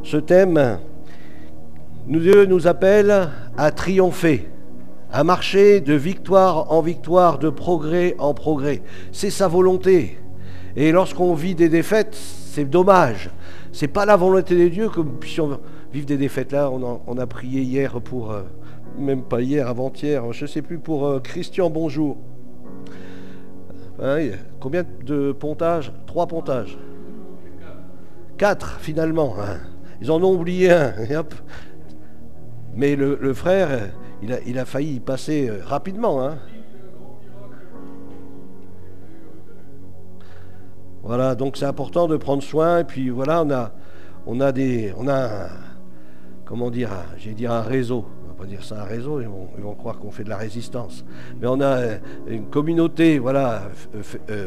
Ce thème, Dieu nous appelle à triompher, à marcher de victoire en victoire, de progrès en progrès. C'est sa volonté. Et lorsqu'on vit des défaites, c'est dommage. C'est pas la volonté de Dieu que nous puissions vivre des défaites. Là, on a prié hier pour, même pas hier, avant-hier, je ne sais plus, pour Christian Bonjour. Hein, combien de pontages? 3 pontages. 4 finalement. Hein. Ils en ont oublié un. Et hop. Mais le frère, il a failli y passer rapidement. Hein. Voilà, donc c'est important de prendre soin. Et puis voilà, on a comment dire, j'ai dit un réseau. On va pas dire ça un réseau, ils vont croire qu'on fait de la résistance. Mais on a une communauté, voilà,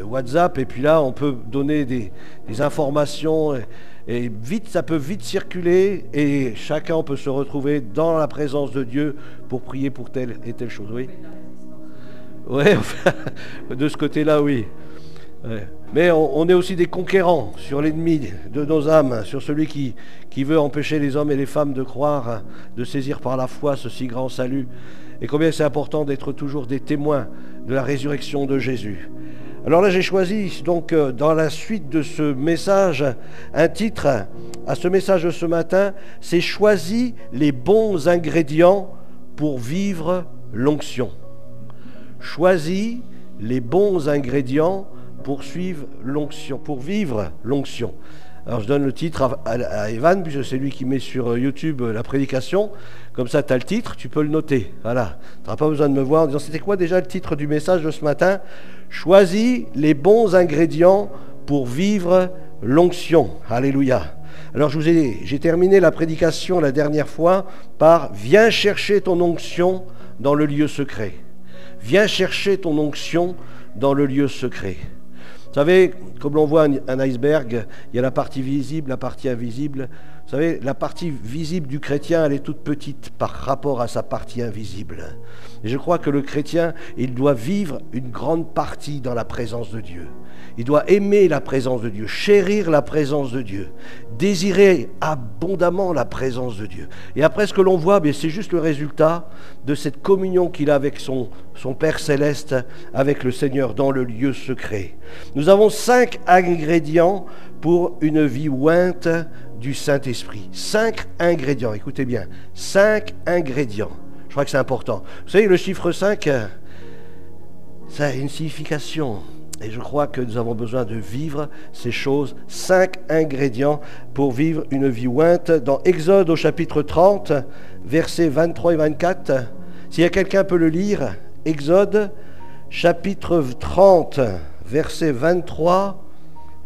WhatsApp, et puis là, on peut donner des informations. Et vite, ça peut vite circuler et chacun peut se retrouver dans la présence de Dieu pour prier pour telle et telle chose. Oui. Ouais, de ce côté-là, oui. Ouais. Mais on est aussi des conquérants sur l'ennemi de nos âmes, sur celui qui veut empêcher les hommes et les femmes de croire, de saisir par la foi ce si grand salut. Et combien c'est important d'être toujours des témoins de la résurrection de Jésus. Alors là, j'ai choisi, donc, dans la suite de ce message, un titre à ce message de ce matin, c'est « Choisis les bons ingrédients pour vivre l'onction ». Choisis les bons ingrédients pour vivre l'onction. Alors je donne le titre à Evan, puisque c'est lui qui met sur YouTube la prédication. Comme ça, tu as le titre, tu peux le noter. Voilà. Tu n'auras pas besoin de me voir en disant, c'était quoi déjà le titre du message de ce matin? Choisis les bons ingrédients pour vivre l'onction. Alléluia. Alors j'ai terminé la prédication la dernière fois par « Viens chercher ton onction dans le lieu secret ». Viens chercher ton onction dans le lieu secret. Vous savez, comme l'on voit un iceberg, il y a la partie visible, la partie invisible. Vous savez, la partie visible du chrétien, elle est toute petite par rapport à sa partie invisible. Et je crois que le chrétien, il doit vivre une grande partie dans la présence de Dieu. Il doit aimer la présence de Dieu, chérir la présence de Dieu, désirer abondamment la présence de Dieu. Et après, ce que l'on voit, c'est juste le résultat de cette communion qu'il a avec son Père Céleste, avec le Seigneur dans le lieu secret. Nous avons 5 ingrédients pour une vie ointe du Saint-Esprit. 5 ingrédients, écoutez bien, 5 ingrédients. Je crois que c'est important. Vous savez, le chiffre 5, ça a une signification. Et je crois que nous avons besoin de vivre ces choses, 5 ingrédients pour vivre une vie ointe. Dans Exode au chapitre 30, versets 23 et 24, s'il y a quelqu'un peut le lire, Exode chapitre 30, versets 23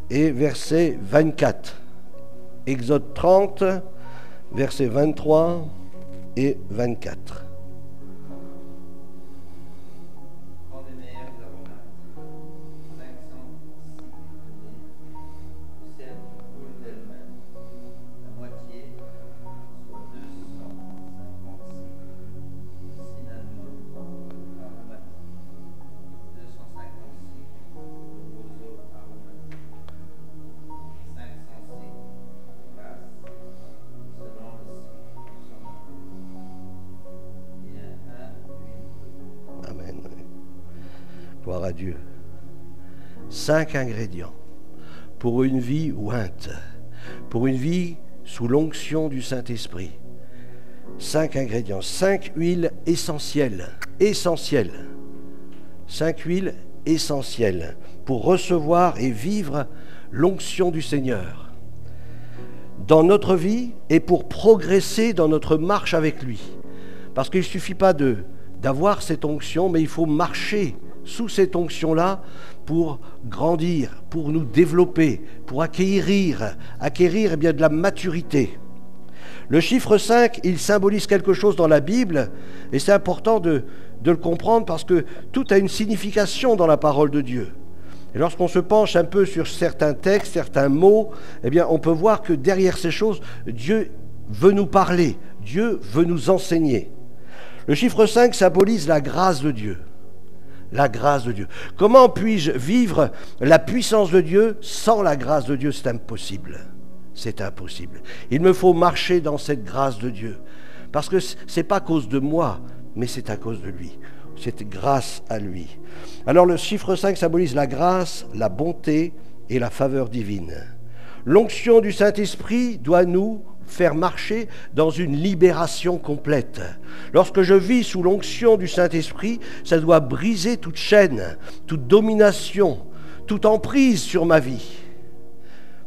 et verset 24. Exode 30, versets 23 et 24. Gloire à Dieu. 5 ingrédients pour une vie ointe, pour une vie sous l'onction du Saint-Esprit. 5 ingrédients, 5 huiles essentielles. 5 huiles essentielles pour recevoir et vivre l'onction du Seigneur dans notre vie et pour progresser dans notre marche avec lui. Parce qu'il ne suffit pas d'avoir cette onction, mais il faut marcher sous cette onction-là pour grandir, pour nous développer, pour acquérir eh bien, de la maturité. Le chiffre 5, il symbolise quelque chose dans la Bible et c'est important de le comprendre parce que tout a une signification dans la parole de Dieu. Et lorsqu'on se penche un peu sur certains textes, certains mots, eh bien, on peut voir que derrière ces choses, Dieu veut nous parler, Dieu veut nous enseigner. Le chiffre 5 symbolise la grâce de Dieu. La grâce de Dieu. Comment puis-je vivre la puissance de Dieu sans la grâce de Dieu? C'est impossible. c'est impossible. Il me faut marcher dans cette grâce de Dieu. Parce que ce n'est pas à cause de moi, mais c'est à cause de lui. C'est grâce à lui. Alors le chiffre 5 symbolise la grâce, la bonté et la faveur divine. L'onction du Saint-Esprit doit nous faire marcher dans une libération complète. Lorsque je vis sous l'onction du Saint-Esprit, ça doit briser toute chaîne, toute domination, toute emprise sur ma vie.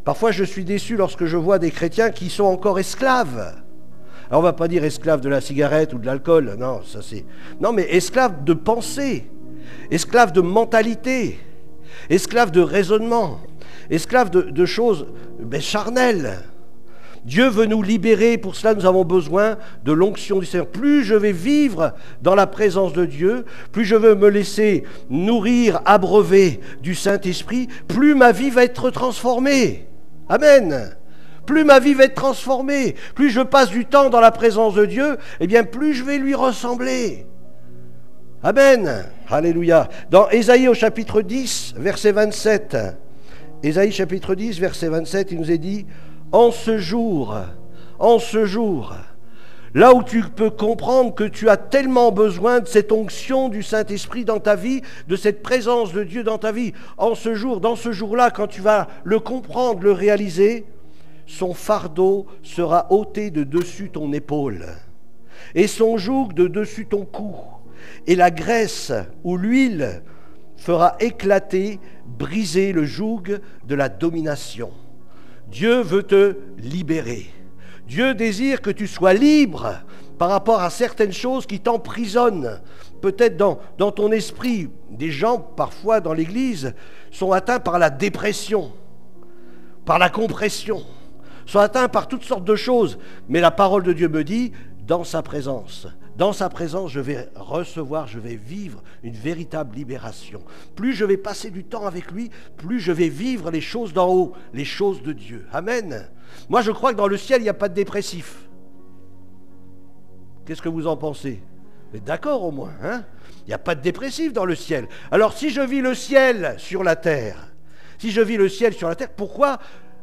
Parfois, je suis déçu lorsque je vois des chrétiens qui sont encore esclaves. Alors, on ne va pas dire esclaves de la cigarette ou de l'alcool, non, ça c'est... Non, mais esclaves de pensée, esclaves de mentalité, esclaves de raisonnement, esclaves de choses charnelles. Dieu veut nous libérer, pour cela nous avons besoin de l'onction du Seigneur. Plus je vais vivre dans la présence de Dieu, plus je veux me laisser nourrir, abreuver du Saint-Esprit, plus ma vie va être transformée. Amen. Plus ma vie va être transformée, plus je passe du temps dans la présence de Dieu, eh bien plus je vais lui ressembler. Amen. Alléluia. Dans Ésaïe au chapitre 10, verset 27, Ésaïe chapitre 10, verset 27, il nous est dit « En ce jour, là où tu peux comprendre que tu as tellement besoin de cette onction du Saint-Esprit dans ta vie, de cette présence de Dieu dans ta vie, en ce jour, dans ce jour-là, quand tu vas le comprendre, le réaliser, son fardeau sera ôté de dessus ton épaule, et son joug de dessus ton cou, et la graisse ou l'huile fera éclater, briser le joug de la domination. » Dieu veut te libérer. Dieu désire que tu sois libre par rapport à certaines choses qui t'emprisonnent. Peut-être dans ton esprit, des gens, parfois dans l'Église, sont atteints par la dépression, par la compression, sont atteints par toutes sortes de choses. Mais la parole de Dieu me dit, dans sa présence, je vais recevoir, je vais vivre une véritable libération. Plus je vais passer du temps avec lui, plus je vais vivre les choses d'en haut, les choses de Dieu. Amen. Moi, je crois que dans le ciel, il n'y a pas de dépressif. Qu'est-ce que vous en pensez? Mais d'accord au moins, hein? Il n'y a pas de dépressif dans le ciel. Alors, si je vis le ciel sur la terre, pourquoi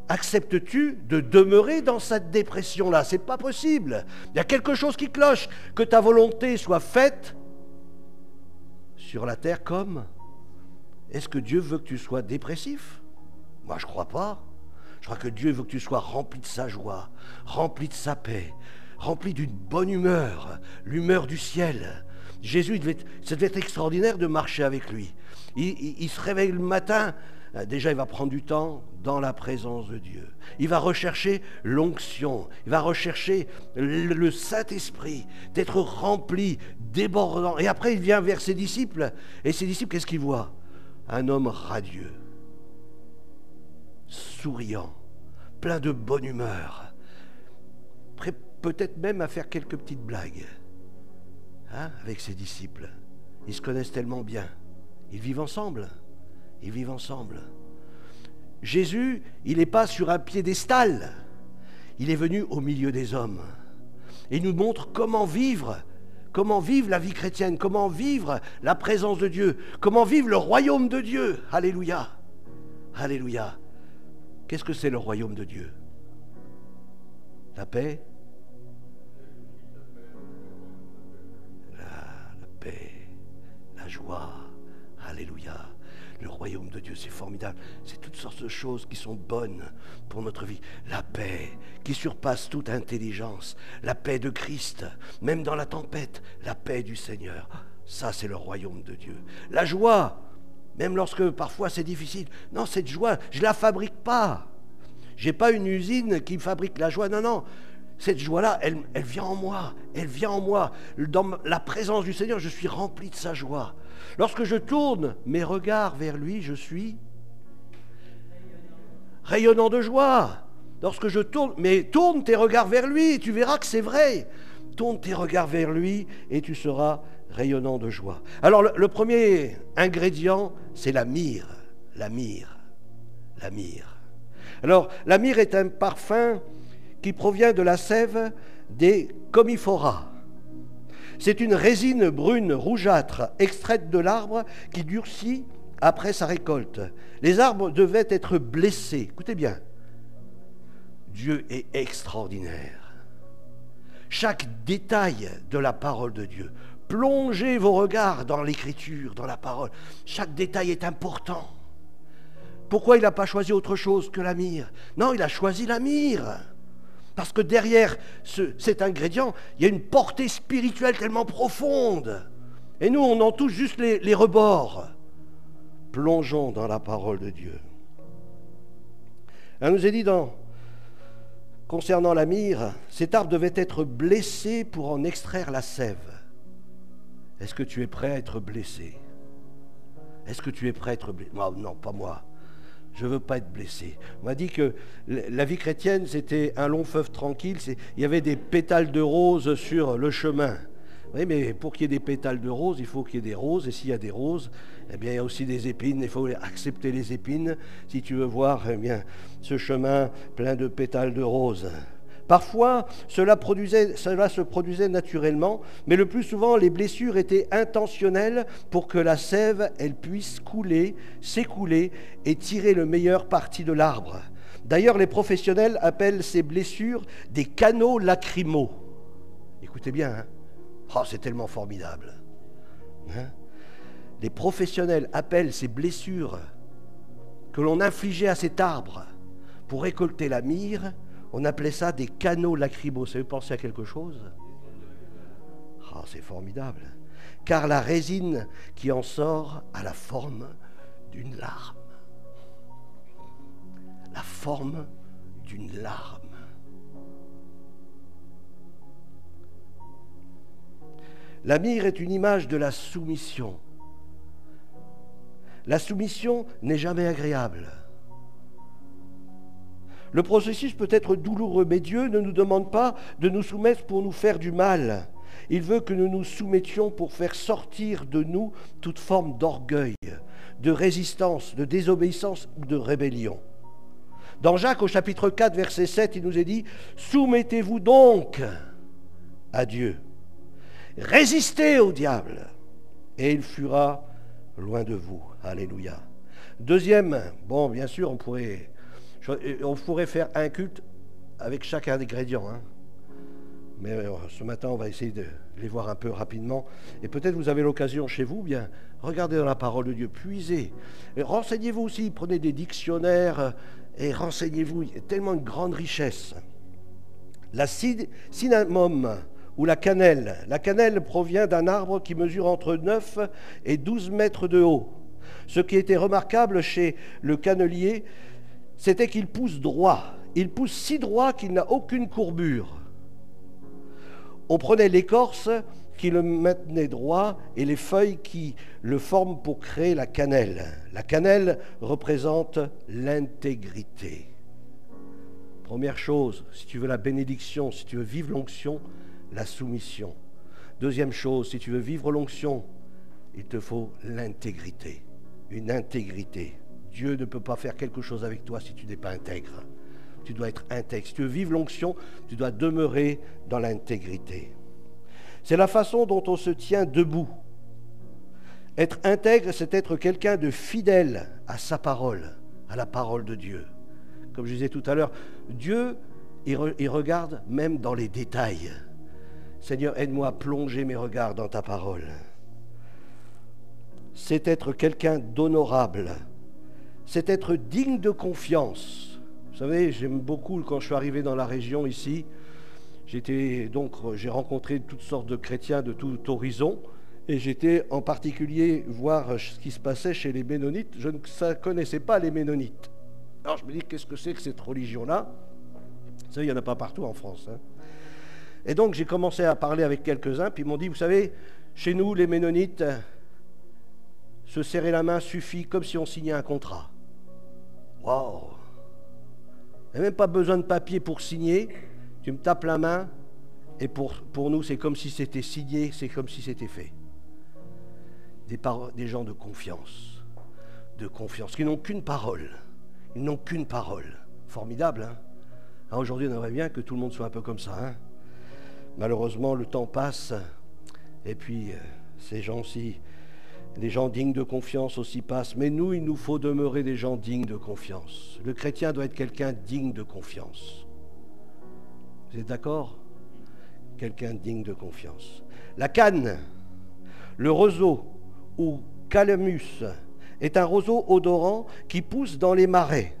acceptes-tu de demeurer dans cette dépression-là? C'est pas possible. Il y a quelque chose qui cloche. Que ta volonté soit faite sur la terre comme... Est-ce que Dieu veut que tu sois dépressif? Moi, je ne crois pas. Je crois que Dieu veut que tu sois rempli de sa joie, rempli de sa paix, rempli d'une bonne humeur, l'humeur du ciel. Jésus, ça devait être extraordinaire de marcher avec lui. Il se réveille le matin... Déjà, il va prendre du temps dans la présence de Dieu. Il va rechercher l'onction. Il va rechercher le Saint-Esprit, d'être rempli, débordant. Et après, il vient vers ses disciples. Et ses disciples, qu'est-ce qu'ils voient? Un homme radieux, souriant, plein de bonne humeur, prêt peut-être même à faire quelques petites blagues, hein, avec ses disciples. Ils se connaissent tellement bien. Ils vivent ensemble. Jésus, il n'est pas sur un piédestal. Il est venu au milieu des hommes. Et il nous montre comment vivre la vie chrétienne, comment vivre la présence de Dieu, comment vivre le royaume de Dieu. Alléluia. Alléluia. Qu'est-ce que c'est le royaume de Dieu? La paix, la paix, la joie. Alléluia. Le royaume de Dieu, c'est formidable. C'est toutes sortes de choses qui sont bonnes pour notre vie. La paix qui surpasse toute intelligence. La paix de Christ, même dans la tempête. La paix du Seigneur. Ça, c'est le royaume de Dieu. La joie, même lorsque parfois c'est difficile. Non, cette joie, je ne la fabrique pas. Je n'ai pas une usine qui fabrique la joie. Non, non. Cette joie-là, elle vient en moi. Elle vient en moi. Dans la présence du Seigneur, je suis rempli de sa joie. Lorsque je tourne mes regards vers lui, je suis rayonnant de joie. Lorsque je tourne, mais tourne tes regards vers lui et tu verras que c'est vrai. Tourne tes regards vers lui et tu seras rayonnant de joie. Alors le premier ingrédient, c'est la myrrhe. La myrrhe. La myrrhe. Alors la myrrhe est un parfum qui provient de la sève des commiphora. C'est une résine brune rougeâtre extraite de l'arbre qui durcit après sa récolte. Les arbres devaient être blessés, écoutez bien, Dieu est extraordinaire. Chaque détail de la parole de Dieu. Plongez vos regards dans l'écriture, dans la parole. Chaque détail est important. Pourquoi il n'a pas choisi autre chose que la myrrhe? Non, il a choisi la myrrhe. Parce que derrière cet ingrédient, il y a une portée spirituelle tellement profonde. Et nous, on en touche juste les rebords. Plongeons dans la parole de Dieu. On nous est dit concernant la myrrhe, cet arbre devait être blessé pour en extraire la sève. Est-ce que tu es prêt à être blessé? Est-ce que tu es prêt à être blessé? Non, pas moi. Je ne veux pas être blessé. On m'a dit que la vie chrétienne, c'était un long fleuve tranquille. Il y avait des pétales de rose sur le chemin. Oui, mais pour qu'il y ait des pétales de rose, il faut qu'il y ait des roses. Et s'il y a des roses, eh bien, il y a aussi des épines. Il faut accepter les épines si tu veux voir ce chemin plein de pétales de rose. Parfois, cela se produisait naturellement, mais le plus souvent, les blessures étaient intentionnelles pour que la sève, elle puisse couler, s'écouler et tirer le meilleur parti de l'arbre. D'ailleurs, les professionnels appellent ces blessures des canaux lacrymaux. Écoutez bien, hein? Oh, c'est tellement formidable. Hein? Les professionnels appellent ces blessures que l'on infligeait à cet arbre pour récolter la myrrhe, on appelait ça des canaux lacrymaux. Ça veut penser à quelque chose? Oh, c'est formidable. Car la résine qui en sort a la forme d'une larme. La forme d'une larme. La myrrhe est une image de la soumission. La soumission n'est jamais agréable. Le processus peut être douloureux, mais Dieu ne nous demande pas de nous soumettre pour nous faire du mal. Il veut que nous nous soumettions pour faire sortir de nous toute forme d'orgueil, de résistance, de désobéissance ou de rébellion. Dans Jacques, au chapitre 4, verset 7, il nous est dit « Soumettez-vous donc à Dieu. Résistez au diable, et il fuira loin de vous. » Alléluia. Deuxième, bien sûr, on pourrait faire un culte avec chaque ingrédient. Hein. Mais ce matin, on va essayer de les voir un peu rapidement. Et peut-être vous avez l'occasion chez vous, bien, regardez dans la parole de Dieu, puisez. Et renseignez-vous aussi, prenez des dictionnaires et renseignez-vous. Il y a tellement une grande richesse. La cinnamome ou la cannelle. La cannelle provient d'un arbre qui mesure entre 9 et 12 mètres de haut. Ce qui était remarquable chez le cannelier, c'était qu'il pousse droit. Il pousse si droit qu'il n'a aucune courbure. On prenait l'écorce qui le maintenait droit et les feuilles qui le forment pour créer la cannelle. La cannelle représente l'intégrité. Première chose, si tu veux la bénédiction, si tu veux vivre l'onction, la soumission. Deuxième chose, si tu veux vivre l'onction, il te faut l'intégrité. Une intégrité. Dieu ne peut pas faire quelque chose avec toi si tu n'es pas intègre. Tu dois être intègre. Si tu veux vivre l'onction, tu dois demeurer dans l'intégrité. C'est la façon dont on se tient debout. Être intègre, c'est être quelqu'un de fidèle à sa parole, à la parole de Dieu. Comme je disais tout à l'heure, Dieu, il regarde même dans les détails. Seigneur, aide-moi à plonger mes regards dans ta parole. C'est être quelqu'un d'honorable. C'est être digne de confiance. Vous savez, j'aime beaucoup quand je suis arrivé dans la région ici. J'ai rencontré toutes sortes de chrétiens de tout horizon. Et j'étais en particulier voir ce qui se passait chez les Ménonites. Je ne connaissais pas les Ménonites. Alors je me dis, qu'est-ce que c'est que cette religion-là? Vous savez, il n'y en a pas partout en France. Hein. Et donc j'ai commencé à parler avec quelques-uns, puis ils m'ont dit, vous savez, chez nous, les Ménonites, se serrer la main suffit comme si on signait un contrat. Waouh! Il n'y a même pas besoin de papier pour signer. Tu me tapes la main, et pour nous, c'est comme si c'était signé, c'est comme si c'était fait. Des gens de confiance, qui n'ont qu'une parole. Ils n'ont qu'une parole. Formidable, hein? Aujourd'hui, on aimerait bien que tout le monde soit un peu comme ça. Hein? Malheureusement, le temps passe, et puis ces gens-ci, des gens dignes de confiance aussi passent. Mais nous, il nous faut demeurer des gens dignes de confiance. Le chrétien doit être quelqu'un digne de confiance. Vous êtes d'accord? Quelqu'un digne de confiance. La canne, le roseau ou calamus est un roseau odorant qui pousse dans les marais.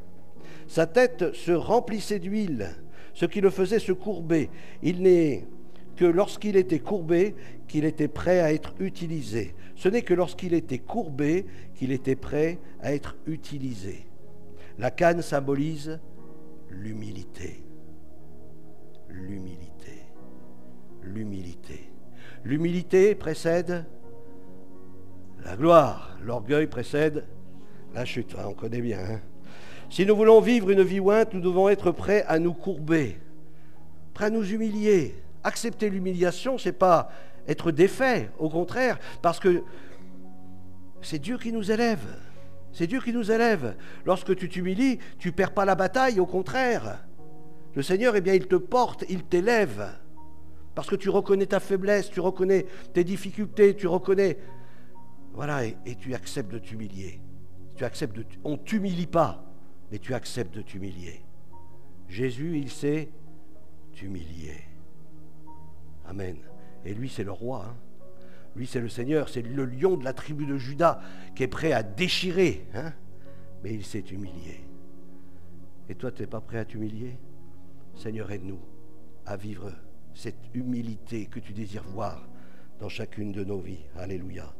Sa tête se remplissait d'huile, ce qui le faisait se courber. Il n'est que lorsqu'il était courbé qu'il était prêt à être utilisé. Ce n'est que lorsqu'il était courbé qu'il était prêt à être utilisé. La canne symbolise l'humilité. L'humilité. L'humilité. L'humilité précède la gloire. L'orgueil précède la chute. On connaît bien. Hein? Si nous voulons vivre une vie ointe, nous devons être prêts à nous courber, prêts à nous humilier. Accepter l'humiliation, ce n'est pas être défait, au contraire, parce que c'est Dieu qui nous élève. C'est Dieu qui nous élève. Lorsque tu t'humilies, tu ne perds pas la bataille, au contraire. Le Seigneur, eh bien, il te porte, il t'élève. Parce que tu reconnais ta faiblesse, tu reconnais tes difficultés, tu reconnais... Voilà, et tu acceptes de t'humilier. On ne t'humilie pas, mais tu acceptes de t'humilier. Jésus, il s'est humilié. Amen. Et lui, c'est le roi. Hein. Lui, c'est le Seigneur. C'est le lion de la tribu de Juda qui est prêt à déchirer. Hein. Mais il s'est humilié. Et toi, tu n'es pas prêt à t'humilier? Seigneur, aide-nous à vivre cette humilité que tu désires voir dans chacune de nos vies. Alléluia.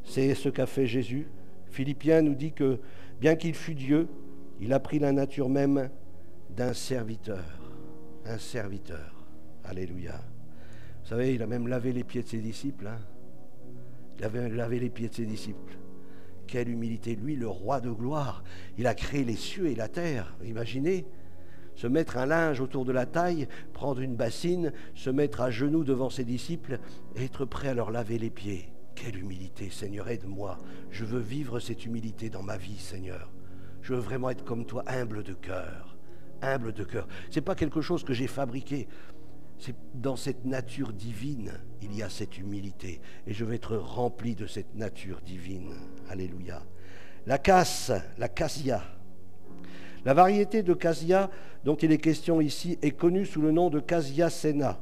C'est ce qu'a fait Jésus. Philippiens nous dit que, bien qu'il fût Dieu, il a pris la nature même d'un serviteur. Un serviteur. Alléluia. Vous savez, il a même lavé les pieds de ses disciples. Hein. Il avait lavé les pieds de ses disciples. Quelle humilité. Lui, le roi de gloire, il a créé les cieux et la terre. Imaginez, se mettre un linge autour de la taille, prendre une bassine, se mettre à genoux devant ses disciples et être prêt à leur laver les pieds. Quelle humilité, Seigneur, aide-moi. Je veux vivre cette humilité dans ma vie, Seigneur. Je veux vraiment être comme toi, humble de cœur. Humble de cœur. Ce n'est pas quelque chose que j'ai fabriqué. C'est dans cette nature divine, il y a cette humilité. Et je vais être rempli de cette nature divine. Alléluia. La cassia. La variété de cassia dont il est question ici est connue sous le nom de cassia senna.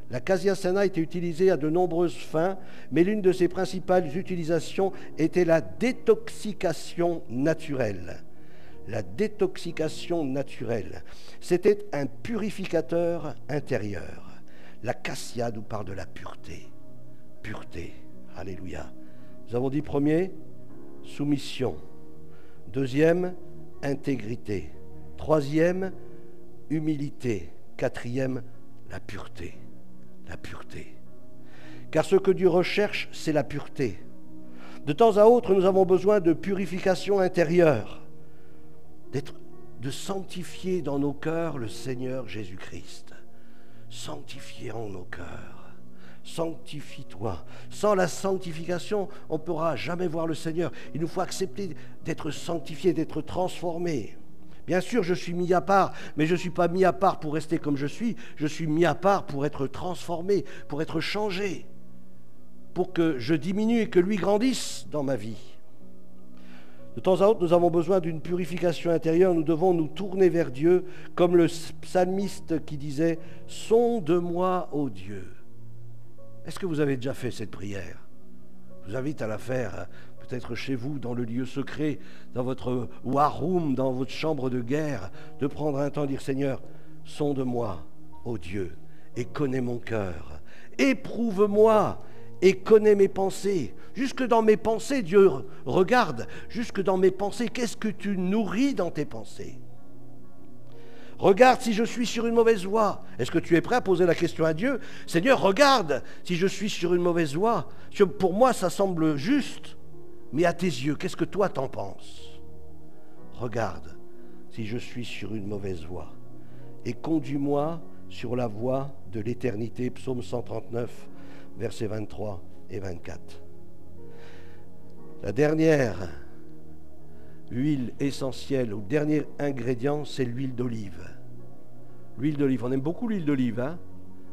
La cassia senna était utilisée à de nombreuses fins, mais l'une de ses principales utilisations était la détoxication naturelle. La détoxication naturelle, c'était un purificateur intérieur. La cassia nous parle de la pureté. Pureté, alléluia. Nous avons dit premier, soumission. Deuxième, intégrité. Troisième, humilité. Quatrième, la pureté. La pureté. Car ce que Dieu recherche, c'est la pureté. De temps à autre, nous avons besoin de purification intérieure. De sanctifier dans nos cœurs le Seigneur Jésus-Christ. Sanctifier en nos cœurs. Sanctifie-toi. Sans la sanctification, on ne pourra jamais voir le Seigneur. Il nous faut accepter d'être sanctifié, d'être transformé. Bien sûr, je suis mis à part, mais je ne suis pas mis à part pour rester comme je suis. Je suis mis à part pour être transformé, pour être changé, pour que je diminue et que lui grandisse dans ma vie. De temps à autre, nous avons besoin d'une purification intérieure. Nous devons nous tourner vers Dieu, comme le psalmiste qui disait « Sonde-moi, ô Dieu ». Est-ce que vous avez déjà fait cette prière? Je vous invite à la faire, peut-être chez vous, dans le lieu secret, dans votre war room, dans votre chambre de guerre, de prendre un temps et dire « Seigneur, sonde-moi, ô Dieu, et connais mon cœur. Éprouve-moi et connais mes pensées. » Jusque dans mes pensées, Dieu regarde. Jusque dans mes pensées, qu'est-ce que tu nourris dans tes pensées? Regarde si je suis sur une mauvaise voie. Est-ce que tu es prêt à poser la question à Dieu? Seigneur, regarde si je suis sur une mauvaise voie. Pour moi, ça semble juste. Mais à tes yeux, qu'est-ce que toi t'en penses? Regarde si je suis sur une mauvaise voie. Et conduis-moi sur la voie de l'éternité. Psaume 139, versets 23 et 24. La dernière huile essentielle, ou le dernier ingrédient, c'est l'huile d'olive. L'huile d'olive, on aime beaucoup l'huile d'olive. Hein?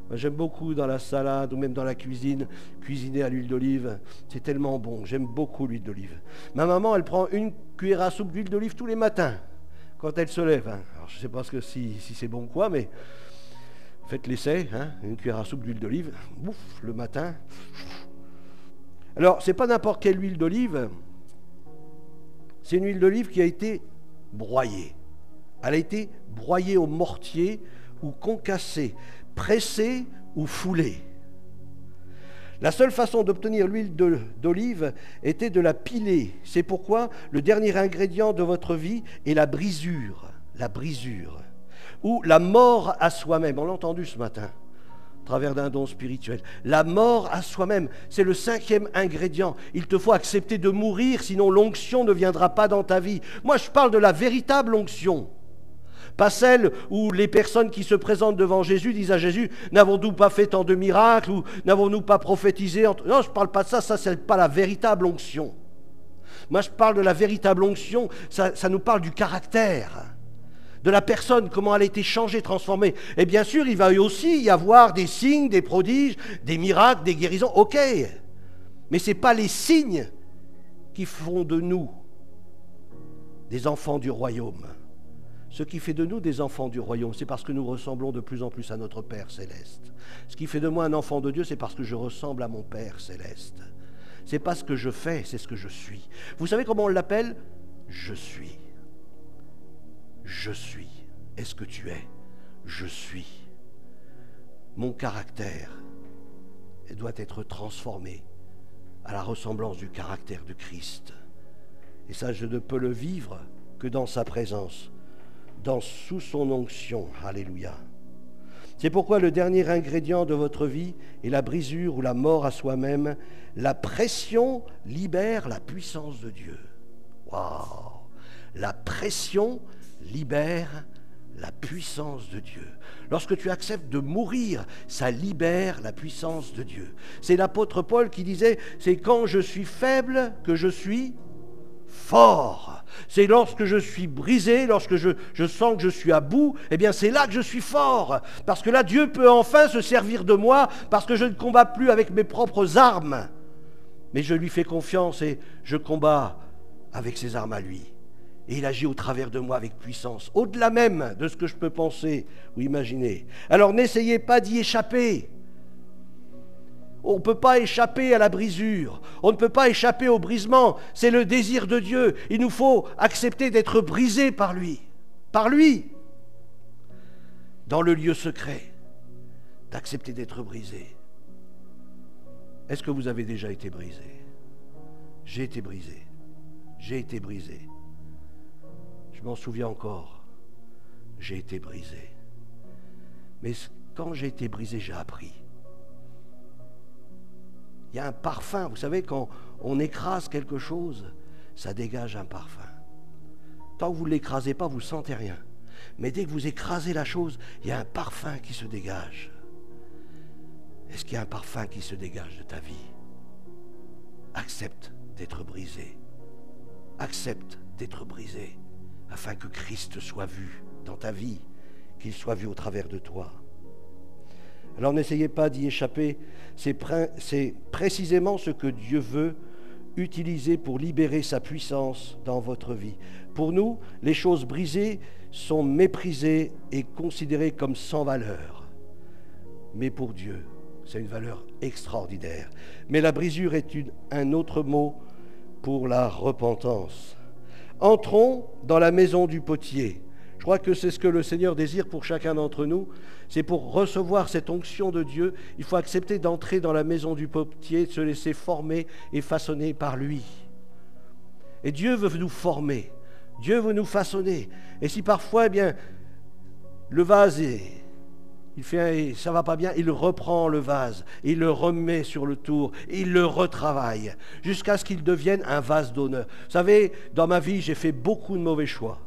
Moi, j'aime beaucoup dans la salade ou même dans la cuisine, cuisiner à l'huile d'olive. C'est tellement bon, j'aime beaucoup l'huile d'olive. Ma maman, elle prend une cuillère à soupe d'huile d'olive tous les matins, quand elle se lève. Hein? Alors, je ne sais pas si c'est bon ou quoi, mais Faites l'essai, hein, une cuillère à soupe d'huile d'olive, bouf, le matin. Alors, c'est pas n'importe quelle huile d'olive, c'est une huile d'olive qui a été broyée. Elle a été broyée au mortier ou concassée, pressée ou foulée. La seule façon d'obtenir l'huile d'olive était de la piler. C'est pourquoi le dernier ingrédient de votre vie est la brisure, ou la mort à soi-même. On l'a entendu ce matin, à travers d'un don spirituel. La mort à soi-même, c'est le 5e ingrédient. Il te faut accepter de mourir, sinon l'onction ne viendra pas dans ta vie. Moi, je parle de la véritable onction. Pas celle où les personnes qui se présentent devant Jésus disent à Jésus « N'avons-nous pas fait tant de miracles » ou « N'avons-nous pas prophétisé » Non, je ne parle pas de ça, ça c'est pas la véritable onction. Moi je parle de la véritable onction, ça nous parle du caractère, de la personne, comment elle a été changée, transformée. Et bien sûr, il va aussi y avoir des signes, des prodiges, des miracles, des guérisons, ok. Mais ce n'est pas les signes qui font de nous des enfants du royaume. Ce qui fait de nous des enfants du royaume, c'est parce que nous ressemblons de plus en plus à notre Père céleste. Ce qui fait de moi un enfant de Dieu, c'est parce que je ressemble à mon Père céleste. C'est pas ce que je fais, c'est ce que je suis. Vous savez comment on l'appelle ? Je suis. Je suis. Est-ce que tu es ? Je suis. Mon caractère doit être transformé à la ressemblance du caractère de Christ. Et ça, je ne peux le vivre que dans sa présence, sous son onction. Alléluia. C'est pourquoi le dernier ingrédient de votre vie est la brisure ou la mort à soi-même. La pression libère la puissance de Dieu. Waouh! La pression libère la puissance de Dieu. Lorsque tu acceptes de mourir, ça libère la puissance de Dieu. C'est l'apôtre Paul qui disait, c'est quand je suis faible que je suis fort. C'est lorsque je suis brisé, lorsque je sens que je suis à bout, eh bien c'est là que je suis fort. Parce que là, Dieu peut enfin se servir de moi, parce que je ne combats plus avec mes propres armes. Mais je lui fais confiance et je combats avec ses armes à lui. Et il agit au travers de moi avec puissance, au-delà même de ce que je peux penser ou imaginer. Alors n'essayez pas d'y échapper. On ne peut pas échapper à la brisure. On ne peut pas échapper au brisement. C'est le désir de Dieu. Il nous faut accepter d'être brisés par lui. Par lui. Dans le lieu secret. D'accepter d'être brisé. Est-ce que vous avez déjà été brisé ? J'ai été brisé. J'ai été brisé. Je m'en souviens encore. J'ai été brisé. Mais quand j'ai été brisé, j'ai appris. Il y a un parfum, vous savez, quand on écrase quelque chose, ça dégage un parfum. Tant que vous ne l'écrasez pas, vous ne sentez rien. Mais dès que vous écrasez la chose, il y a un parfum qui se dégage. Est-ce qu'il y a un parfum qui se dégage de ta vie ? Accepte d'être brisé. Accepte d'être brisé, afin que Christ soit vu dans ta vie, qu'il soit vu au travers de toi. Alors n'essayez pas d'y échapper, c'est précisément ce que Dieu veut utiliser pour libérer sa puissance dans votre vie. Pour nous, les choses brisées sont méprisées et considérées comme sans valeur. Mais pour Dieu, c'est une valeur extraordinaire. Mais la brisure est un autre mot pour la repentance. Entrons dans la maison du potier. Je crois que c'est ce que le Seigneur désire pour chacun d'entre nous. C'est pour recevoir cette onction de Dieu, il faut accepter d'entrer dans la maison du potier, de se laisser former et façonner par lui. Et Dieu veut nous former, Dieu veut nous façonner. Et si parfois, eh bien, le vase, ça va pas bien, il reprend le vase, il le remet sur le tour, il le retravaille, jusqu'à ce qu'il devienne un vase d'honneur. Vous savez, dans ma vie, j'ai fait beaucoup de mauvais choix.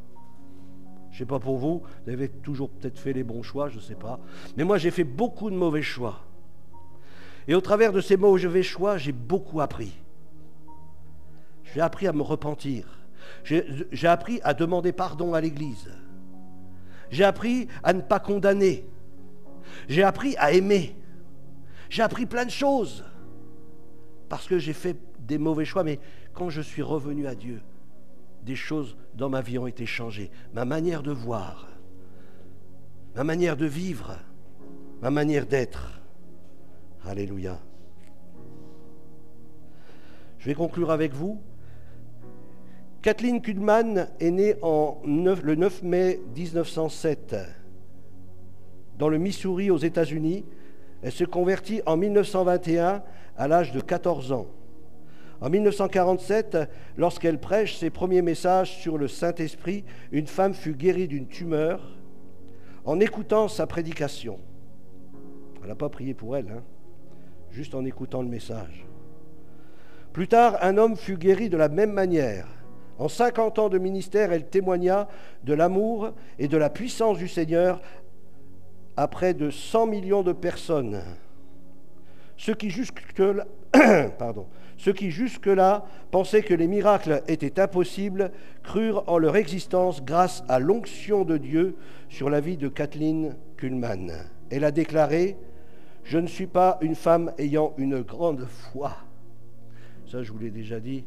Je ne sais pas pour vous, vous avez toujours peut-être fait les bons choix, je ne sais pas. Mais moi, j'ai fait beaucoup de mauvais choix. Et au travers de ces mauvais choix, j'ai beaucoup appris. J'ai appris à me repentir. J'ai appris à demander pardon à l'Église. J'ai appris à ne pas condamner. J'ai appris à aimer. J'ai appris plein de choses. Parce que j'ai fait des mauvais choix. Mais quand je suis revenu à Dieu, des choses dans ma vie ont été changées. Ma manière de voir, ma manière de vivre ma manière d'être. Alléluia. Je vais conclure avec vous. Kathleen Kuhlman est née le 9 mai 1907 dans le Missouri aux États-Unis. Elle se convertit en 1921 à l'âge de 14 ans. En 1947, lorsqu'elle prêche ses premiers messages sur le Saint-Esprit, une femme fut guérie d'une tumeur en écoutant sa prédication. Elle n'a pas prié pour elle, juste en écoutant le message. Plus tard, un homme fut guéri de la même manière. En 50 ans de ministère, elle témoigna de l'amour et de la puissance du Seigneur à près de 100 millions de personnes. Ceux qui jusque-là pensaient que les miracles étaient impossibles crurent en leur existence grâce à l'onction de Dieu sur la vie de Kathleen Kuhlman. Elle a déclaré « Je ne suis pas une femme ayant une grande foi ». Ça, je vous l'ai déjà dit.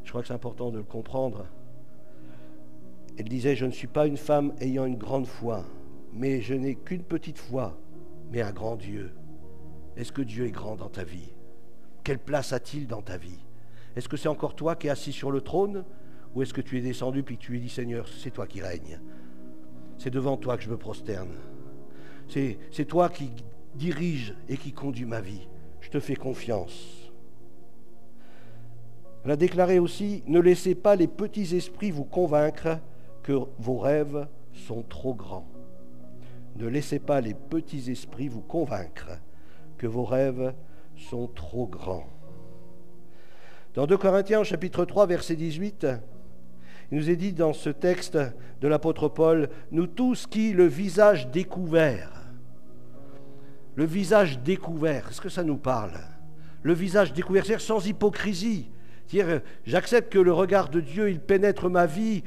Je crois que c'est important de le comprendre. Elle disait, je ne suis pas une femme ayant une grande foi, mais je n'ai qu'une petite foi, mais un grand Dieu. Est-ce que Dieu est grand dans ta vie? Quelle place a-t-il dans ta vie? Est-ce que c'est encore toi qui es assis sur le trône? Ou est-ce que tu es descendu puis que tu lui dis, Seigneur, c'est toi qui règnes. C'est devant toi que je me prosterne. C'est toi qui dirige et qui conduit ma vie. Je te fais confiance. Elle a déclaré aussi, ne laissez pas les petits esprits vous convaincre que vos rêves sont trop grands. Ne laissez pas les petits esprits vous convaincre que vos rêves sont trop grands. Dans 2 Corinthiens, chapitre 3, verset 18, il nous est dit dans ce texte de l'apôtre Paul, « Nous tous qui, le visage découvert », est-ce que ça nous parle? Le visage découvert, c'est-à-dire sans hypocrisie. C'est-à-dire, j'accepte que le regard de Dieu, il pénètre ma vie,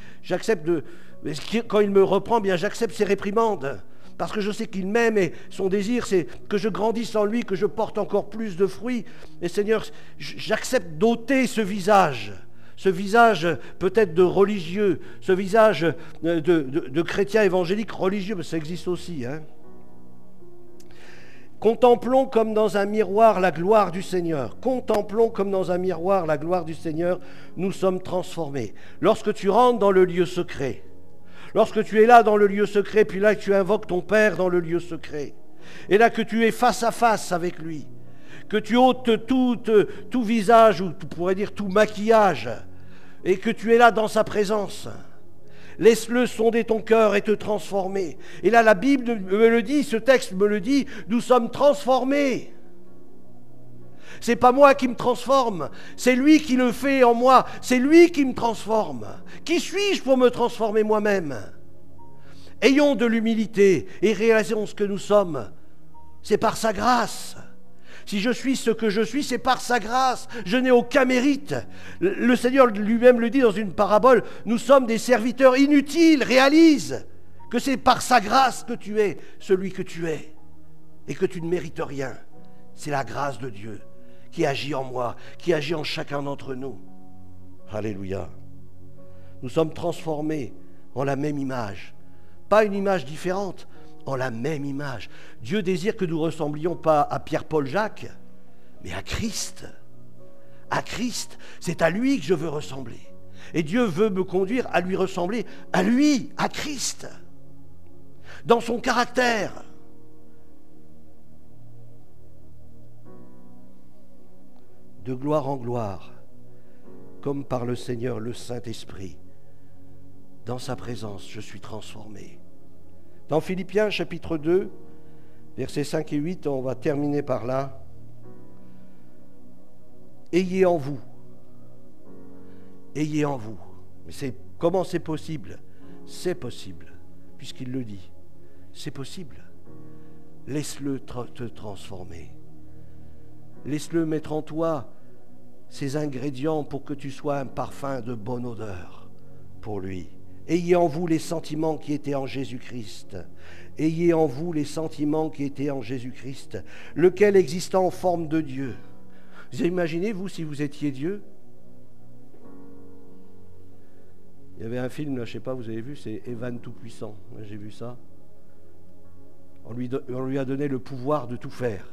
quand il me reprend, bien j'accepte ses réprimandes, parce que je sais qu'il m'aime et son désir, c'est que je grandisse en lui, que je porte encore plus de fruits. Et Seigneur, j'accepte d'ôter ce visage peut-être de religieux, ce visage de chrétien évangélique religieux, parce que ça existe aussi, Contemplons comme dans un miroir la gloire du Seigneur. Contemplons comme dans un miroir la gloire du Seigneur. Nous sommes transformés. Lorsque tu rentres dans le lieu secret, lorsque tu es là dans le lieu secret, puis là que tu invoques ton Père dans le lieu secret, et là que tu es face à face avec lui, que tu ôtes tout visage, ou tu pourrais dire tout maquillage, et que tu es là dans sa présence, laisse-le sonder ton cœur et te transformer. Et là, la Bible me le dit, ce texte me le dit, nous sommes transformés. C'est pas moi qui me transforme, c'est lui qui le fait en moi, c'est lui qui me transforme. Qui suis-je pour me transformer moi-même? Ayons de l'humilité et réalisons ce que nous sommes. C'est par sa grâce. Si je suis ce que je suis, c'est par sa grâce. Je n'ai aucun mérite. Le Seigneur lui-même le dit dans une parabole, nous sommes des serviteurs inutiles. Réalise que c'est par sa grâce que tu es celui que tu es et que tu ne mérites rien. C'est la grâce de Dieu qui agit en moi, qui agit en chacun d'entre nous. Alléluia. Nous sommes transformés en la même image. Pas une image différente, en la même image. Dieu désire que nous ne ressemblions pas à Pierre, Paul, Jacques, mais à Christ. À Christ, c'est à lui que je veux ressembler. Et Dieu veut me conduire à lui ressembler, à lui, à Christ, dans son caractère. De gloire en gloire, comme par le Seigneur, le Saint-Esprit. Dans sa présence, je suis transformé. Dans Philippiens chapitre 2, versets 5 et 8, on va terminer par là. Ayez en vous. Ayez en vous. Mais comment c'est possible? C'est possible, puisqu'il le dit. C'est possible. Laisse-le te transformer. Laisse-le mettre en toi ces ingrédients pour que tu sois un parfum de bonne odeur pour lui. Ayez en vous les sentiments qui étaient en Jésus-Christ. Ayez en vous les sentiments qui étaient en Jésus-Christ, lequel existant en forme de Dieu. Vous imaginez, vous, si vous étiez Dieu? Il y avait un film, là, je ne sais pas, vous avez vu, c'est Evan Tout-Puissant. J'ai vu ça. On lui a donné le pouvoir de tout faire.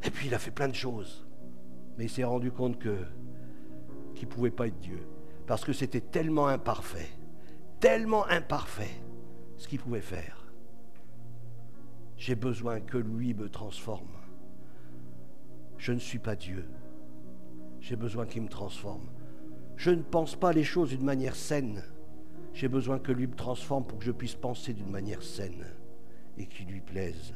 Et puis il a fait plein de choses. Mais il s'est rendu compte qu'il ne pouvait pas être Dieu. Parce que c'était tellement imparfait ce qu'il pouvait faire. J'ai besoin que lui me transforme. Je ne suis pas Dieu. J'ai besoin qu'il me transforme. Je ne pense pas les choses d'une manière saine. J'ai besoin que lui me transforme pour que je puisse penser d'une manière saine et qui lui plaise.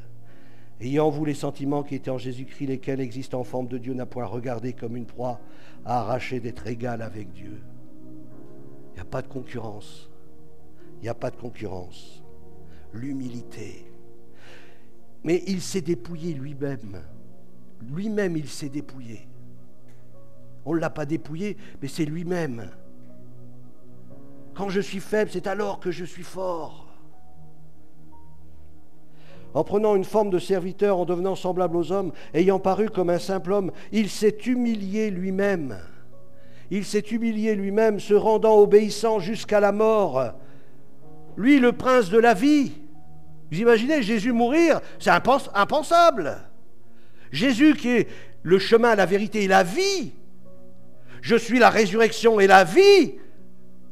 Ayant en vous les sentiments qui étaient en Jésus-Christ, lesquels existent en forme de Dieu, n'a point regardé comme une proie à arracher d'être égal avec Dieu. Il n'y a pas de concurrence. Il n'y a pas de concurrence. L'humilité. Mais il s'est dépouillé lui-même. Lui-même, il s'est dépouillé. On ne l'a pas dépouillé, mais c'est lui-même. Quand je suis faible, c'est alors que je suis fort. En prenant une forme de serviteur, en devenant semblable aux hommes, ayant paru comme un simple homme, il s'est humilié lui-même. Il s'est humilié lui-même, se rendant obéissant jusqu'à la mort. Lui, le prince de la vie. Vous imaginez Jésus mourir? C'est impensable. Jésus qui est le chemin, la vérité et la vie. Je suis la résurrection et la vie.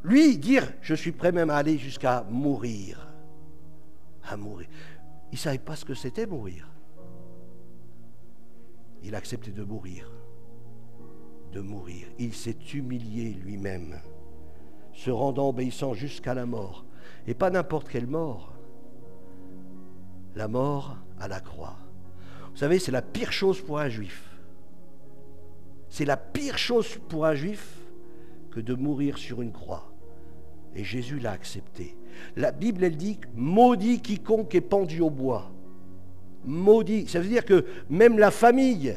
Lui, dire, je suis prêt même à aller jusqu'à mourir. À mourir. Il ne savait pas ce que c'était mourir. Il a accepté de mourir. De mourir. Il s'est humilié lui-même, se rendant obéissant jusqu'à la mort. Et pas n'importe quelle mort. La mort à la croix. Vous savez, c'est la pire chose pour un juif. C'est la pire chose pour un juif que de mourir sur une croix. Et Jésus l'a accepté. La Bible, elle dit « Maudit quiconque est pendu au bois ». Maudit. Ça veut dire que même la famille,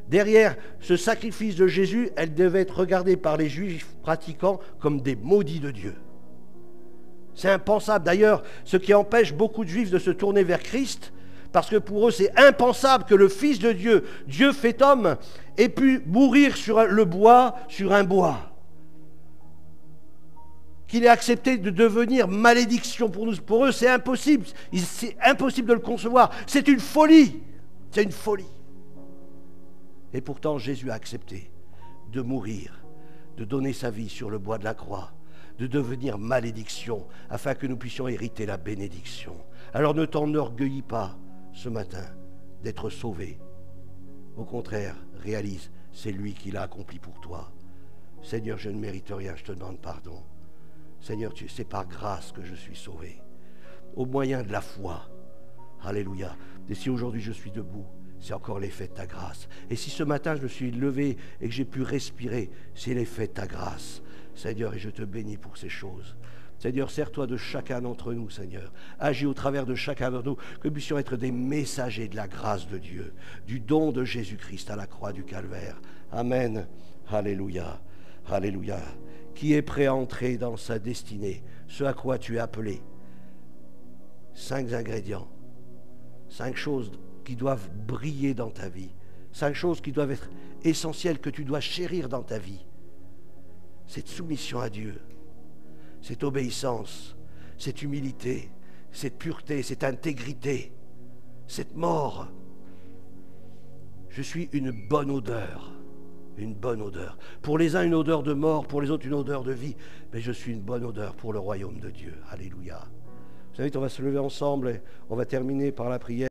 derrière ce sacrifice de Jésus, elle devait être regardée par les juifs pratiquants comme des maudits de Dieu. C'est impensable. D'ailleurs, ce qui empêche beaucoup de juifs de se tourner vers Christ, parce que pour eux, c'est impensable que le Fils de Dieu, Dieu fait homme, ait pu mourir sur le bois, sur un bois. Qu'il ait accepté de devenir malédiction pour nous. Pour eux, c'est impossible. C'est impossible de le concevoir. C'est une folie. C'est une folie. Et pourtant, Jésus a accepté de mourir, de donner sa vie sur le bois de la croix, de devenir malédiction, afin que nous puissions hériter la bénédiction. Alors ne t'enorgueillis pas ce matin d'être sauvé. Au contraire, réalise, c'est lui qui l'a accompli pour toi. Seigneur, je ne mérite rien, je te demande pardon. Seigneur, c'est par grâce que je suis sauvé, au moyen de la foi. Alléluia. Et si aujourd'hui je suis debout, c'est encore l'effet de ta grâce. Et si ce matin je me suis levé et que j'ai pu respirer, c'est l'effet de ta grâce. Seigneur, et je te bénis pour ces choses. Seigneur, sers-toi de chacun d'entre nous, Seigneur. Agis au travers de chacun d'entre nous, que nous puissions être des messagers de la grâce de Dieu, du don de Jésus-Christ à la croix du Calvaire. Amen. Alléluia. Alléluia. Qui est prêt à entrer dans sa destinée, ce à quoi tu es appelé. 5 ingrédients, 5 choses qui doivent briller dans ta vie, 5 choses qui doivent être essentielles, que tu dois chérir dans ta vie. Cette soumission à Dieu, cette obéissance, cette humilité, cette pureté, cette intégrité, cette mort. Je suis une bonne odeur. Une bonne odeur. Pour les uns, une odeur de mort, pour les autres, une odeur de vie. Mais je suis une bonne odeur pour le royaume de Dieu. Alléluia. Vous savez, on va se lever ensemble et on va terminer par la prière.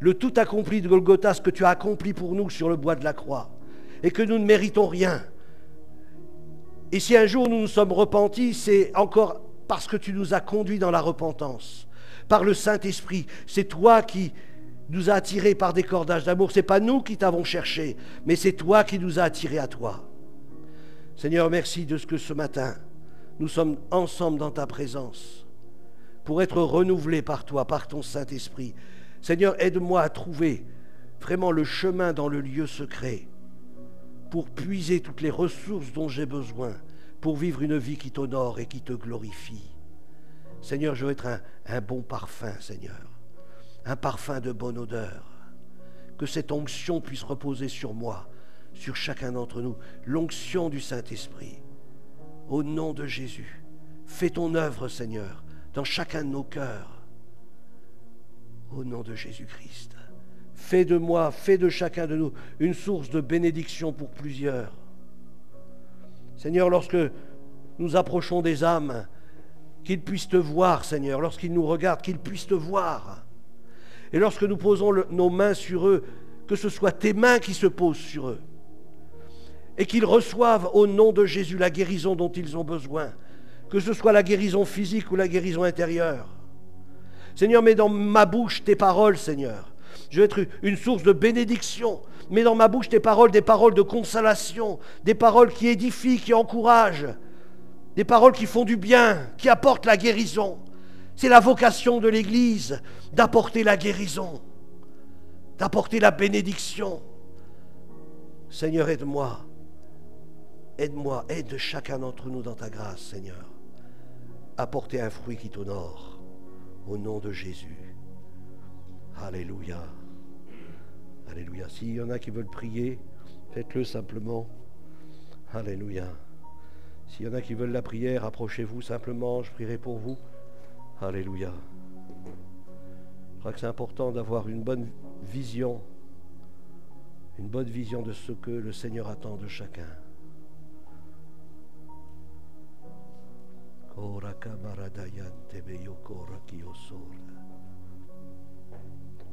Le tout accompli de Golgotha, ce que tu as accompli pour nous sur le bois de la croix, et que nous ne méritons rien. Et si un jour nous nous sommes repentis, c'est encore parce que tu nous as conduits dans la repentance, par le Saint-Esprit. C'est toi qui nous as attirés par des cordages d'amour. Ce n'est pas nous qui t'avons cherché, mais c'est toi qui nous as attirés à toi. Seigneur, merci de ce que ce matin, nous sommes ensemble dans ta présence, pour être renouvelés par toi, par ton Saint-Esprit. Seigneur, aide-moi à trouver vraiment le chemin dans le lieu secret pour puiser toutes les ressources dont j'ai besoin pour vivre une vie qui t'honore et qui te glorifie. Seigneur, je veux être un bon parfum, Seigneur, un parfum de bonne odeur. Que cette onction puisse reposer sur moi, sur chacun d'entre nous, l'onction du Saint-Esprit. Au nom de Jésus, fais ton œuvre, Seigneur, dans chacun de nos cœurs. Au nom de Jésus-Christ, fais de moi, fais de chacun de nous une source de bénédiction pour plusieurs. Seigneur, lorsque nous approchons des âmes, qu'ils puissent te voir, Seigneur, lorsqu'ils nous regardent, qu'ils puissent te voir. Et lorsque nous posons nos mains sur eux, que ce soit tes mains qui se posent sur eux. Et qu'ils reçoivent au nom de Jésus la guérison dont ils ont besoin. Que ce soit la guérison physique ou la guérison intérieure. Seigneur, mets dans ma bouche tes paroles, Seigneur. Je veux être une source de bénédiction. Mets dans ma bouche tes paroles, des paroles de consolation, des paroles qui édifient, qui encouragent, des paroles qui font du bien, qui apportent la guérison. C'est la vocation de l'Église d'apporter la guérison, d'apporter la bénédiction. Seigneur, aide-moi. Aide-moi, aide chacun d'entre nous dans ta grâce, Seigneur. Apporter un fruit qui t'honore, au nom de Jésus. Alléluia. Alléluia. S'il y en a qui veulent prier, faites-le simplement. Alléluia. S'il y en a qui veulent la prière, approchez-vous simplement, je prierai pour vous. Alléluia. Je crois que c'est important d'avoir une bonne vision de ce que le Seigneur attend de chacun.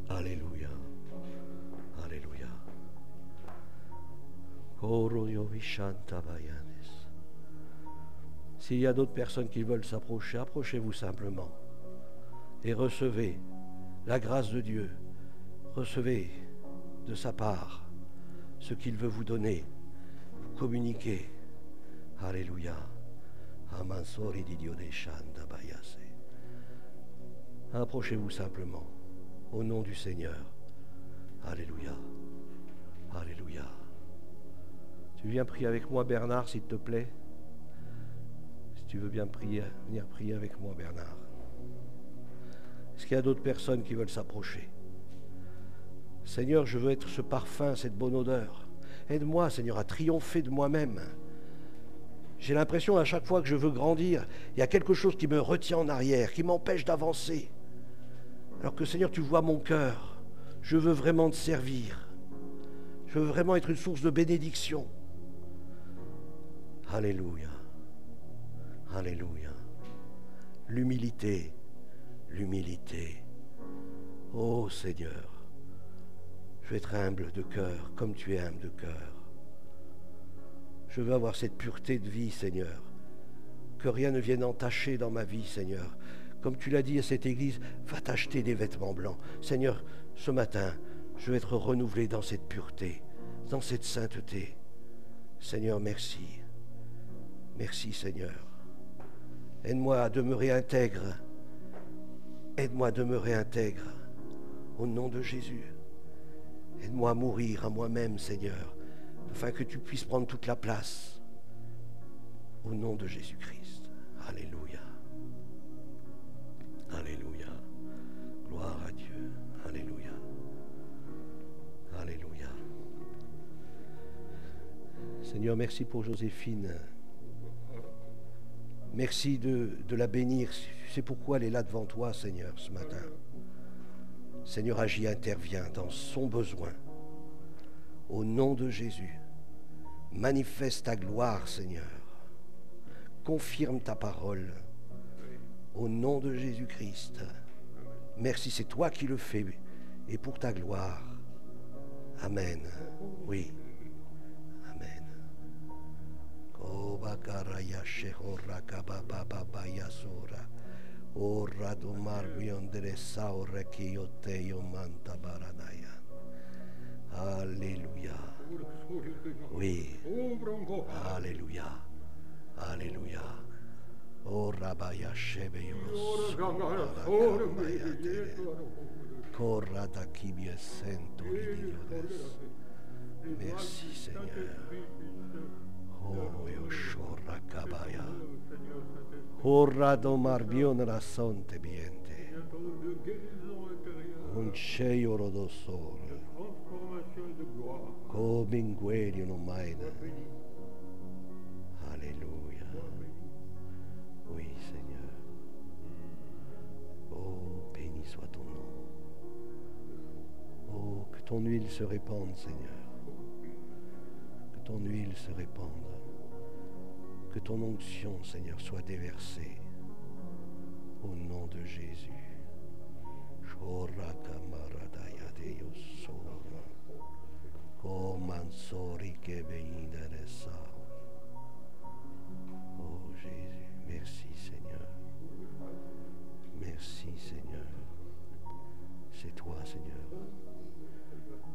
Alléluia. Alléluia. S'il y a d'autres personnes qui veulent s'approcher, approchez-vous simplement et recevez la grâce de Dieu. Recevez de sa part ce qu'il veut vous donner, vous communiquer. Alléluia. Approchez-vous simplement au nom du Seigneur. Alléluia. Alléluia. Tu viens prier avec moi, Bernard, s'il te plaît? Si tu veux bien prier, venir prier avec moi, Bernard. Est-ce qu'il y a d'autres personnes qui veulent s'approcher? Seigneur, je veux être ce parfum, cette bonne odeur. Aide-moi, Seigneur, à triompher de moi-même. J'ai l'impression à chaque fois que je veux grandir, il y a quelque chose qui me retient en arrière, qui m'empêche d'avancer. Alors que Seigneur, tu vois mon cœur. Je veux vraiment te servir. Je veux vraiment être une source de bénédiction. Alléluia. Alléluia. L'humilité. L'humilité. Oh Seigneur, je veux être humble de cœur, comme tu es humble de cœur. Je veux avoir cette pureté de vie, Seigneur. Que rien ne vienne entacher dans ma vie, Seigneur. Comme tu l'as dit à cette église, va t'acheter des vêtements blancs. Seigneur, ce matin, je veux être renouvelé dans cette pureté, dans cette sainteté. Seigneur, merci. Merci, Seigneur. Aide-moi à demeurer intègre. Aide-moi à demeurer intègre. Au nom de Jésus. Aide-moi à mourir à moi-même, Seigneur, afin que tu puisses prendre toute la place. Au nom de Jésus-Christ. Alléluia. Alléluia. Gloire à Dieu. Alléluia. Alléluia. Seigneur, merci pour Joséphine. Merci de la bénir. C'est pourquoi elle est là devant toi, Seigneur, ce matin. Seigneur, agis, interviens dans son besoin. Au nom de Jésus, manifeste ta gloire, Seigneur. Confirme ta parole. Au nom de Jésus-Christ. Merci, c'est toi qui le fais. Et pour ta gloire. Amen. Oui. Amen. Alléluia. Oui. Alléluia. Alléluia. Oh Rabaya Shebe. Corra da kibia sentori di Diodes. Merci Seigneur. Oh, Yoshora Kabaya. Horra do marbion rasonte biente. Un ceio rodosor. Cominguerio no maina. Alléluia. Oui, Seigneur. Oh, béni soit ton nom. Oh, que ton huile se répande, Seigneur. Que ton huile se répande. Que ton onction, Seigneur, soit déversée. Au nom de Jésus. Oh Jésus, merci Seigneur. Merci Seigneur. C'est toi Seigneur.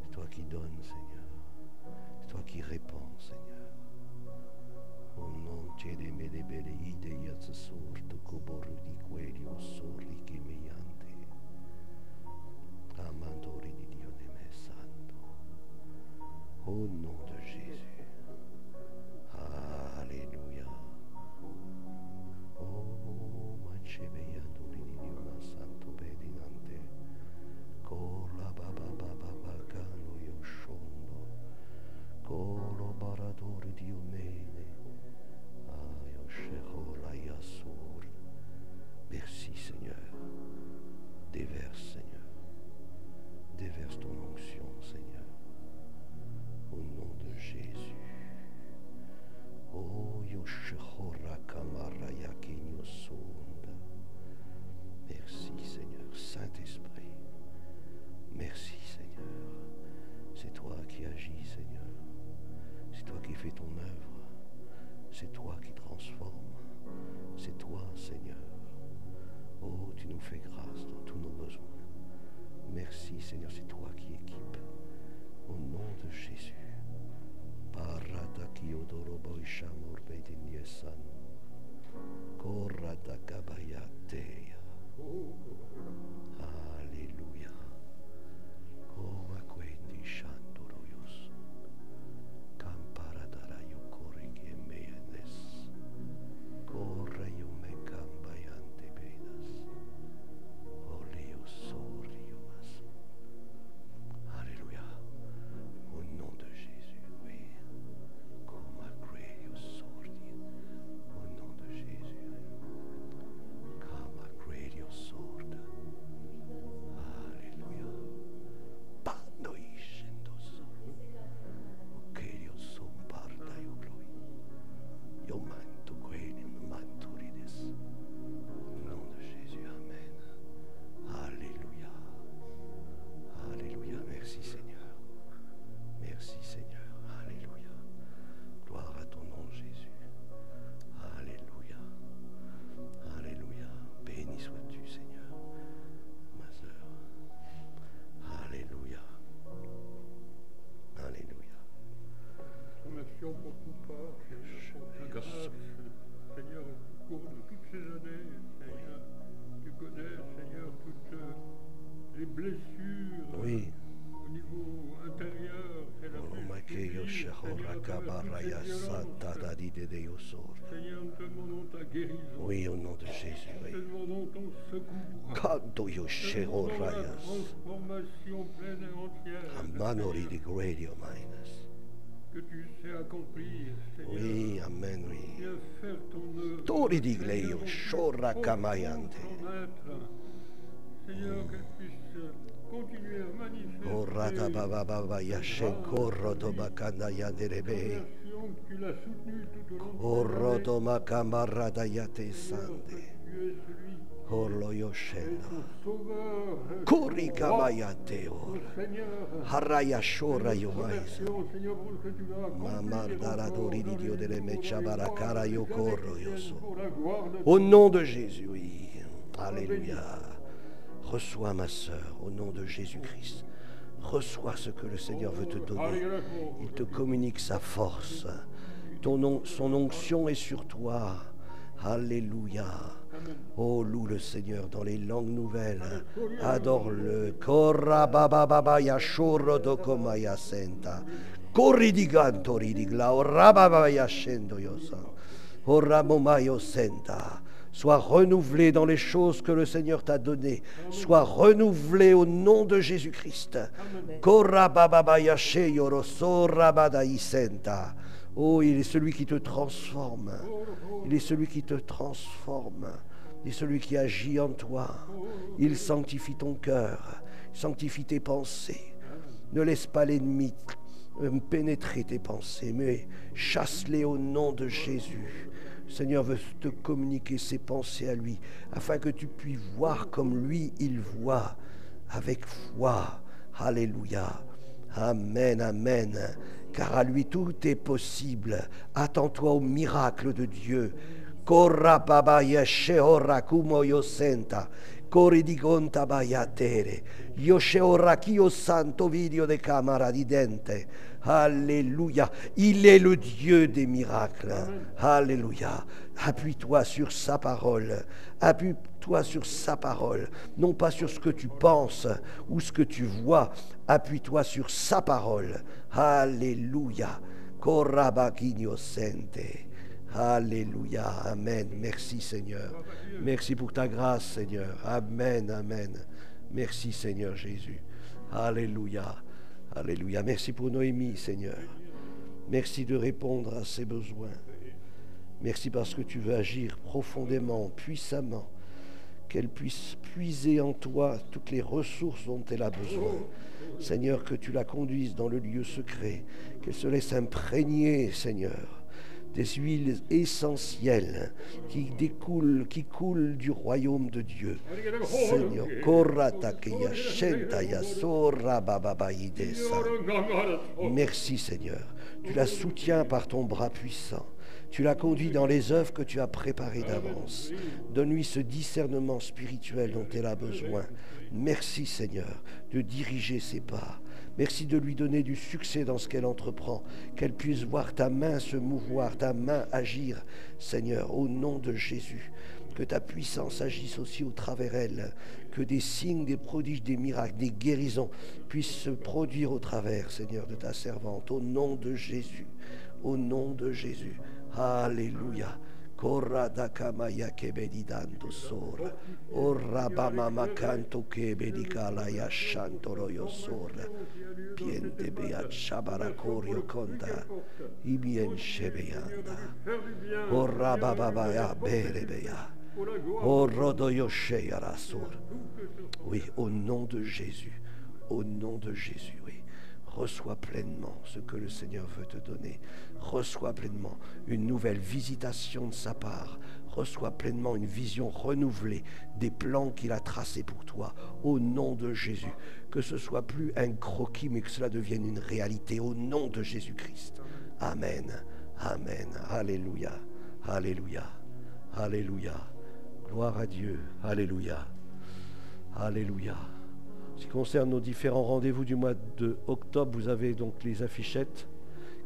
C'est toi qui donnes Seigneur. C'est toi qui répands Seigneur. Au nom de Medebele Ideia Sorto Coboru di Quelio Sorri che meiante. Amandori di Dio Neme Santo. Au nom de Jésus. Alléluia. Oh, Manchebeyandori di Dio Ma Santo Bedinante. Cola Baba Baba Bacano Yoshondo. Colo Baradori Dio Mene. Ayoshero Yassur. Merci Seigneur. Déverse Seigneur. Déverse ton onction, Seigneur, au nom de Jésus. Oh, Yoshehora Kamaraya Kenyosunda. Merci, Seigneur, Saint-Esprit. Merci, Seigneur. C'est toi qui agis, Seigneur. C'est toi qui fais ton œuvre. C'est toi qui transformes. C'est toi, Seigneur. Oh, tu nous fais grâce dans tous nos besoins. Merci Seigneur, c'est toi qui équipe. Au nom de Jésus. Parata kiodorobo ishamor bedinyesan. Korata kabayateya. Alléluia. Koma quendi shandoroyos. Kamparadara yokorike meyenes. Korra yume kambayante bedas. Olio sori. Alléluia. Au nom de Jésus, oui. Comme a great sordi. Au nom de Jésus. Comme a great sword. Alléluia. Pando iscendo solo. Ok, io son parta io gloria. Io manto quelli, manto rides. Au nom de Jésus, amen. Alléluia. Alléluia, merci Seigneur. Merci Seigneur. Alléluia. Gloire à ton nom Jésus. Alléluia. Alléluia. Béni sois-tu Seigneur. Ma sœur. Alléluia. Alléluia. Remercions pour tout part, Seigneur, pour ta grâce, Seigneur, au cours de toutes ces années, Seigneur. Tu connais, Seigneur, toutes les blessures. Oui. Au niveau intérieur, c'est la Seigneur, nous te demandons ta guérison. Oui, au nom de Jésus. Nous te Oui. demandons ton secours. Canto io Nous te scero demandons la rayas. transformation pleine et entière. Amanori di gredio minus. Que tu sais accomplir, Seigneur. Oui, amen, oui. Viens faire ton œuvre. Tori di Seigneur, gleio au plus shorra profond de camayante. ton être. Seigneur, qu'elle puisse continuer à manifester Orata baba baba yashen corro to bacanda yaderebe. conversion que tu l'as soutenue tout au long de Corro cette to année. macamarada yate Seigneur, sande. que tu es celui Corlo qui est yoshenda. ton sauveur, Kuri ton roi, kamayateo. ton Seigneur. Haraya shora Nous te yomaisa. remercions, Seigneur, pour ce que tu vas accomplir Mamar daradori di encore Dio dans les delle jours, meccia dans les mois, barakara dans les yo années corro qui yo viennent, so. pour la gloire de Au ton nom de Jésus, oui. Alléluia. Reçois ma sœur, au nom de Jésus-Christ. Reçois ce que le Seigneur veut te donner. Il te communique sa force. Son onction est sur toi. Alléluia. Oh, loue le Seigneur dans les langues nouvelles. Adore-le. Korra baba baba yashoro dokomaya senta. Corridiganto ridigla. Orra baba yashendo yosa. Orra momayo senta. Sois renouvelé dans les choses que le Seigneur t'a données. Sois renouvelé au nom de Jésus-Christ. Korra baba baba yashe yoroso rabada isenta. Oh, il est celui qui te transforme. Il est celui qui te transforme. Il est celui qui agit en toi. Il sanctifie ton cœur. Il sanctifie tes pensées. Ne laisse pas l'ennemi pénétrer tes pensées, mais chasse-les au nom de Jésus. Le Seigneur veut te communiquer ses pensées à lui, afin que tu puisses voir comme lui, il voit, avec foi. Alléluia. Amen, amen. Car à lui tout est possible. Attends-toi au miracle de Dieu. Corra baba yeshehora kumo yosenta. Corri di gonta bayatere. Yoshehora kio santo video de camara di dente. Alléluia. Il est le Dieu des miracles. Alléluia. Appuie-toi sur sa parole. Appuie-toi sur sa parole. Non pas sur ce que tu penses ou ce que tu vois. Appuie-toi sur sa parole. Alléluia. Korabakino sente. Alléluia. Amen. Merci Seigneur. Merci pour ta grâce Seigneur. Amen. Amen. Merci Seigneur Jésus. Alléluia. Alléluia. Merci pour Noémie Seigneur. Merci de répondre à ses besoins. Merci parce que tu veux agir profondément, puissamment, qu'elle puisse puiser en toi toutes les ressources dont elle a besoin. Seigneur, que tu la conduises dans le lieu secret, qu'elle se laisse imprégner, Seigneur, des huiles essentielles qui coulent du royaume de Dieu. Seigneur, merci Seigneur, tu la soutiens par ton bras puissant. Tu l'as conduit dans les œuvres que tu as préparées d'avance. Donne-lui ce discernement spirituel dont elle a besoin. Merci Seigneur de diriger ses pas. Merci de lui donner du succès dans ce qu'elle entreprend. Qu'elle puisse voir ta main se mouvoir, ta main agir. Seigneur, au nom de Jésus, que ta puissance agisse aussi au travers elle. Que des signes, des prodiges, des miracles, des guérisons puissent se produire au travers, Seigneur, de ta servante. Au nom de Jésus. Au nom de Jésus. Alléluia. Corra da kamaya kebedi dando sora. Orra bamama canto kebedi kalaya shantoroyo sora. Piente beat shabarakorio konda. Ibien shebeyanda. Orra bababaya berebeya. Orrodoyo sheyara sor. Oui, au nom de Jésus. Au nom de Jésus, oui. Reçois pleinement ce que le Seigneur veut te donner. Reçois pleinement une nouvelle visitation de sa part. Reçois pleinement une vision renouvelée des plans qu'il a tracés pour toi. Au nom de Jésus. Que ce soit plus un croquis, mais que cela devienne une réalité. Au nom de Jésus-Christ. Amen. Amen. Alléluia. Alléluia. Alléluia. Gloire à Dieu. Alléluia. Alléluia. Ce qui concerne nos différents rendez-vous du mois d'octobre, vous avez donc les affichettes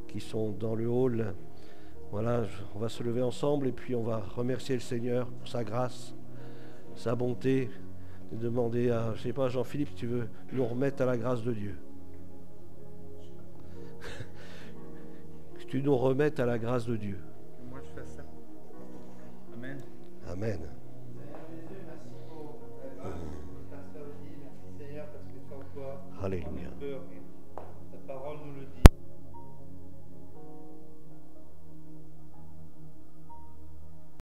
qui sont dans le hall. Voilà, on va se lever ensemble et puis on va remercier le Seigneur pour sa grâce, sa bonté, et demander à, je ne sais pas, Jean-Philippe, si tu veux nous remettre à la grâce de Dieu. Que tu nous remettes à la grâce de Dieu. Moi, je fais ça. Amen. Amen. Alléluia.